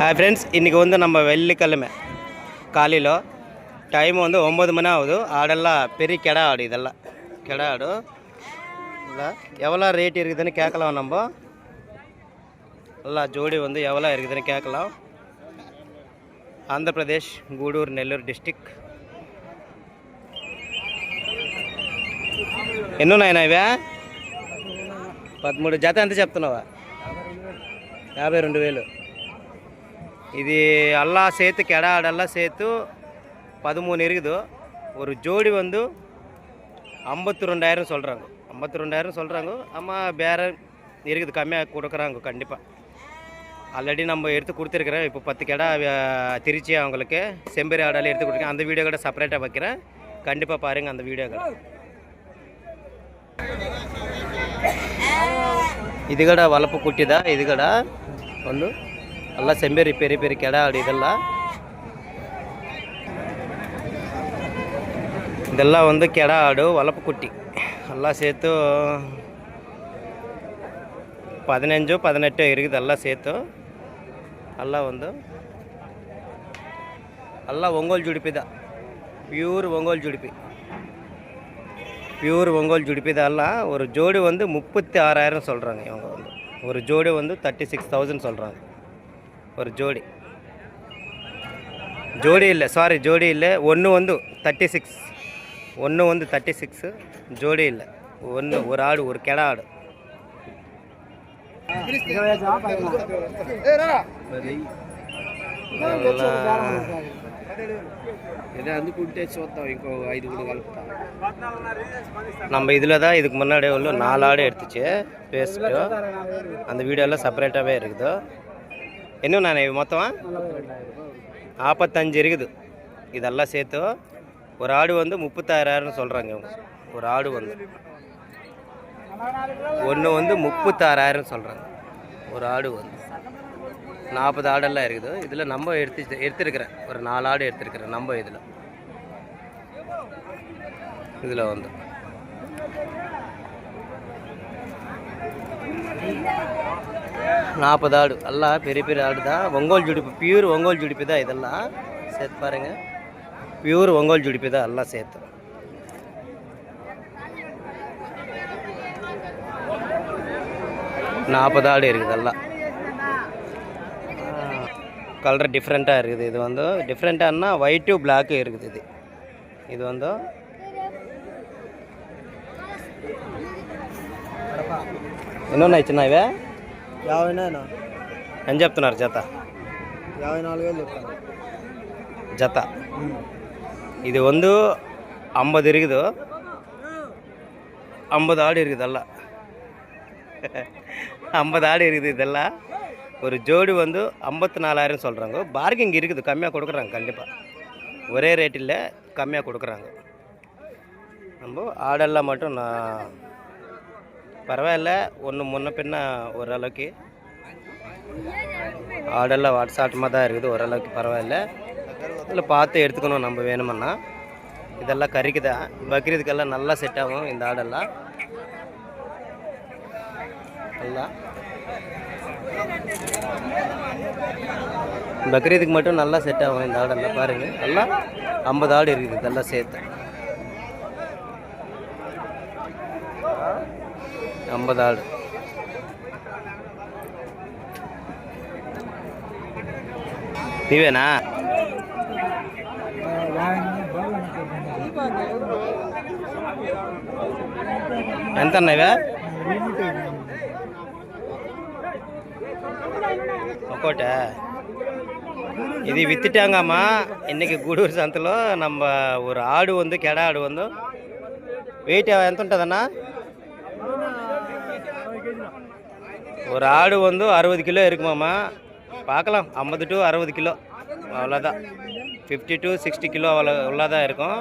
Hi friends, இன்றைக்கி வந்து நம்ம வெள்ளிக்கிழமை காலையில் டைம் வந்து 9 மணி ஆகுது. ஆடெல்லாம் பெரிய கெடா ஆடு, இதெல்லாம் கெடா ஆடு. இல்லை எவ்வளோ ரேட் இருக்குதுன்னு கேட்கலாம். நம்ம எல்லாம் ஜோடி வந்து எவ்வளோ இருக்குதுன்னு கேட்கலாம். ఆంధ్ర ప్రదేశ్ గూడూరు నెల్లూరు డిస్టిక్. ఎన్నున్నాయినా ఇవే 13 జత. ఎంత చెప్తున్నావా? 52,000. இது எல்லா சேர்த்து கெடா ஆடெல்லாம் சேர்த்து 13 இருக்குது. ஒரு ஜோடி வந்து 52,000 சொல்கிறாங்க. 52,000 சொல்கிறாங்க. ஆமாம், வேறு இருக்குது, கம்மியாக கொடுக்குறாங்க கண்டிப்பாக. ஆல்ரெடி நம்ம எடுத்து கொடுத்துருக்குறேன். இப்போ 10 கெடா திருச்சி அவங்களுக்கு செம்பரி ஆடாலே எடுத்து கொடுக்குறேன். அந்த வீடியோ கூட செப்பரேட்டாக வைக்கிறேன், கண்டிப்பாக பாருங்கள் அந்த வீடியோக்கள். இது கூட வளர்ப்பு குட்டி தான். இது கூட வந்து எல்லாம் செம்பேரி பெரிய பெரிய கெடா ஆடு. இதெல்லாம் வந்து கெடா ஆடு வளர்ப்பு குட்டி எல்லாம் சேர்த்து 15-18 இருக்குது. எல்லாம் சேர்த்து எல்லாம் வந்து எல்லாம் ஒங்கோல் ஜுடிப்பி தான். பியூர் ஒங்கோல் ஜுடிப்பி, பியூர் ஒங்கோல் ஜுடிப்பி தான். எல்லாம் ஒரு ஜோடி வந்து 36,000 சொல்கிறாங்க. இவங்க வந்து ஒரு ஜோடி வந்து 36,000 சொல்கிறாங்க. ஒரு ஜோடி இல்லை, சாரி, ஜோடி இல்லை. ஒன்று வந்து 36, ஒன்று வந்து 36, ஜோடி இல்லை. ஒன்று ஒரு ஆடு, ஒரு கெடா ஆடு. நம்ம இதில் தான் இதுக்கு முன்னாடி உள்ள 4 ஆடு எடுத்துச்சு பேசிட்டு. அந்த வீடியோலாம் செப்பரேட்டாகவே இருக்குது. இன்னும் நான் மொத்தம் 45 இருக்குது. இதெல்லாம் சேர்த்து ஒரு ஆடு வந்து 36,000 சொல்கிறாங்க இவங்க. ஒரு ஆடு வந்து ஒன்று வந்து 36,000 சொல்கிறாங்க. ஒரு ஆடு வந்து 40 ஆடெல்லாம் இருக்குது. இதில் நம்ம எடுத்துருக்கிறேன் ஒரு 4 ஆடு எடுத்துருக்கிறேன். நம்ம இதில் வந்து 40 ஆடு. எல்லாம் பெரிய பெரிய ஆடு தான். ஒங்கோல் ஜுடிப்பு, பியூர் ஒங்கோல் ஜுடிப்பு தான். இதெல்லாம் சேர்த்து பாருங்கள், பியூர் ஒங்கோல் ஜுடிப்பு தான் எல்லாம் சேர்த்து. நாற்பது ஆடு இருக்குது. எல்லாம் கலர் டிஃப்ரெண்ட்டாக இருக்குது. இது வந்து டிஃப்ரெண்ட்டானா ஒயிட்டு பிளாக்கு இருக்குது. இது வந்து ఎన్నున్నాయి చిన్నవే? 50. ఎంత చెప్తున్నారు జత? 54,000 జత. இது வந்து 50 இருக்குது. 50 ஆடு இருக்குது. எல்லாம் 50 ஆடு இருக்குது. இதெல்லாம் ஒரு ஜோடி வந்து 54,000 சொல்கிறாங்க. பார்கிங் இருக்குது, கம்மியாக கொடுக்குறாங்க கண்டிப்பாக. ஒரே ரேட் இல்லை, கம்மியாக கொடுக்குறாங்க. நம்ம ஆடெல்லாம் மட்டும் நான் பரவாயில்ல, ஒன்று முன்ன பின்ன ஓரளவுக்கு ஆடெல்லாம் வாட்ஸ்ஆட்டமாக தான் இருக்குது. ஓரளவுக்கு பரவாயில்ல. இதில் பார்த்து எடுத்துக்கணும் நம்ம வேணுமன்னா. இதெல்லாம் கறிக்கு தான். பக்ரீதுக்கெல்லாம் நல்லா செட் ஆகும் இந்த ஆடெல்லாம். எல்லாம் பக்ரீதுக்கு மட்டும் நல்லா செட் ஆகும் இந்த ஆடெல்லாம். பாருங்கள், எல்லாம் 50 ஆடு இருக்குது. இதெல்லாம் சேர்த்து 50 ஆடு. நீவேனா? ఎంత అన్నాయివే? ఒక్కోట. ఇది విత్తిட்டாங்கம்மா இன்னைக்கு గూడూరు సంతలో. நம்ம ஒரு ஆடு வந்து கெடா ஆடு வந்து வெயிட் ఎంత ఉంటుందన్నా? ஒரு ஆடு வந்து 60 கிலோ இருக்குமாம்மா. பார்க்கலாம், 50 to 60 கிலோ அவ்வளோதான். 50 to 60 கிலோ அவ்வளோ உள்ளதான் இருக்கும்.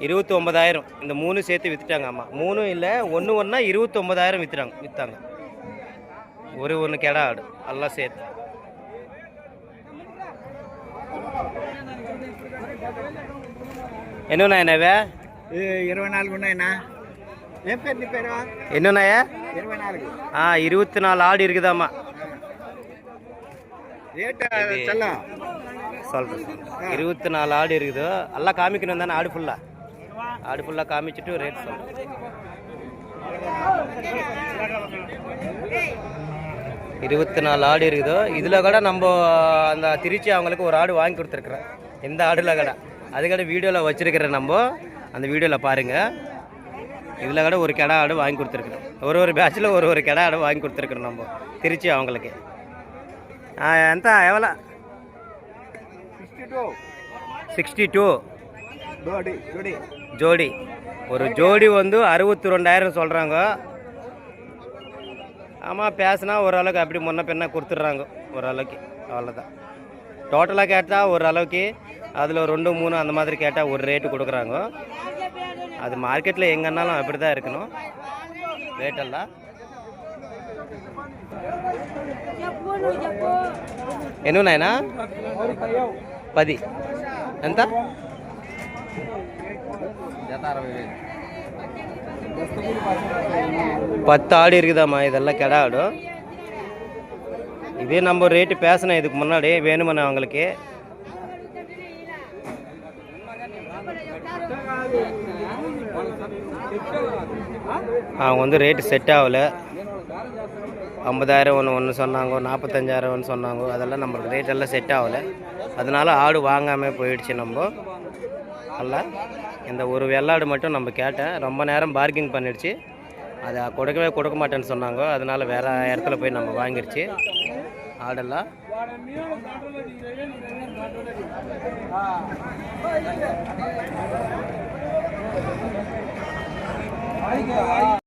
29,000 இந்த 3 சேர்த்து விற்றுட்டாங்கம்மா. 3 இல்லை, ஒன்றா 29,000 விற்றாங்க. ஒன்று கெடா ஆடு எல்லாம் சேர்த்து. ఎన్నున్నాయనవే? 24 ఉన్నాయన్నా. ఏం పేరు నీ పేరు? ఎన్నున్నాయా? 24. 24 ఆడు இருக்குதாம்மா. ரேட்டு செல்லம் சொல்கிறேன் 24 ஆடு இருக்குது. எல்லாம் காமிக்கணும் தானே? ஆடு ஃபுல்லாக காமிச்சிட்டு ரேட் சொல்கிறேன். 24 ஆடு இருக்குது. இதில் கூட நம்ம அந்த திருச்சி அவங்களுக்கு ஒரு ஆடு வாங்கி கொடுத்துருக்குறேன். இந்த ஆடில் கடை அது கடை வீடியோவில் வச்சுருக்கிறேன். நம்ம அந்த வீடியோவில் பாருங்கள். இதில் கூட ஒரு கிடா ஆடு வாங்கி கொடுத்துருக்குறோம். ஒரு பேட்சில் ஒரு கிடா ஆடு வாங்கி கொடுத்துருக்குறோம் நம்ம திருச்சி அவங்களுக்கு. ఎంత எவ்வளோ? 62 ஜோடி. ஒரு ஜோடி வந்து 62,000 சொல்கிறாங்க. ஆமாம், பேசுனா ஓரளவுக்கு அப்படி முன்ன பின்ன கொடுத்துட்றாங்க ஓரளவுக்கு, அவ்வளோதான். டோட்டலாக கேட்டால் ஓரளவுக்கு, அதில் 2 3 அந்த மாதிரி கேட்டால் ஒரு ரேட்டு கொடுக்குறாங்க. அது மார்க்கெட்டில் எங்கன்னாலும் அப்படி தான் இருக்கணும் ரேட்டெல்லாம். ఎన్నున్నాయనా? 10. ఎంత? 10 ஆடு இருக்குதாம்மா. இதெல்லாம் கெடா ஆடு. இதே நம்ம ரேட்டு பேசினேன் இதுக்கு முன்னாடி வேணுமண்ணா அவங்களுக்கு. அவங்க வந்து ரேட்டு செட் ஆகலை. 50,000 ஒன்று சொன்னாங்க, 45,000 ஒன்று சொன்னாங்க. அதெல்லாம் நம்மளுக்கு ரேட் எல்லாம் செட் ஆகலை. அதனால ஆடு வாங்காமல் போயிடுச்சு. நம்ம அல்ல இந்த ஒரு வெள்ளாடு மட்டும் நம்ம கேட்டேன். ரொம்ப நேரம் பார்க்கிங் பண்ணிடுச்சு. அதை கொடுக்க மாட்டேன்னு சொன்னாங்க. அதனால வேறு இடத்துல போய் நம்ம வாங்கிடுச்சு ஆடெல்லாம்.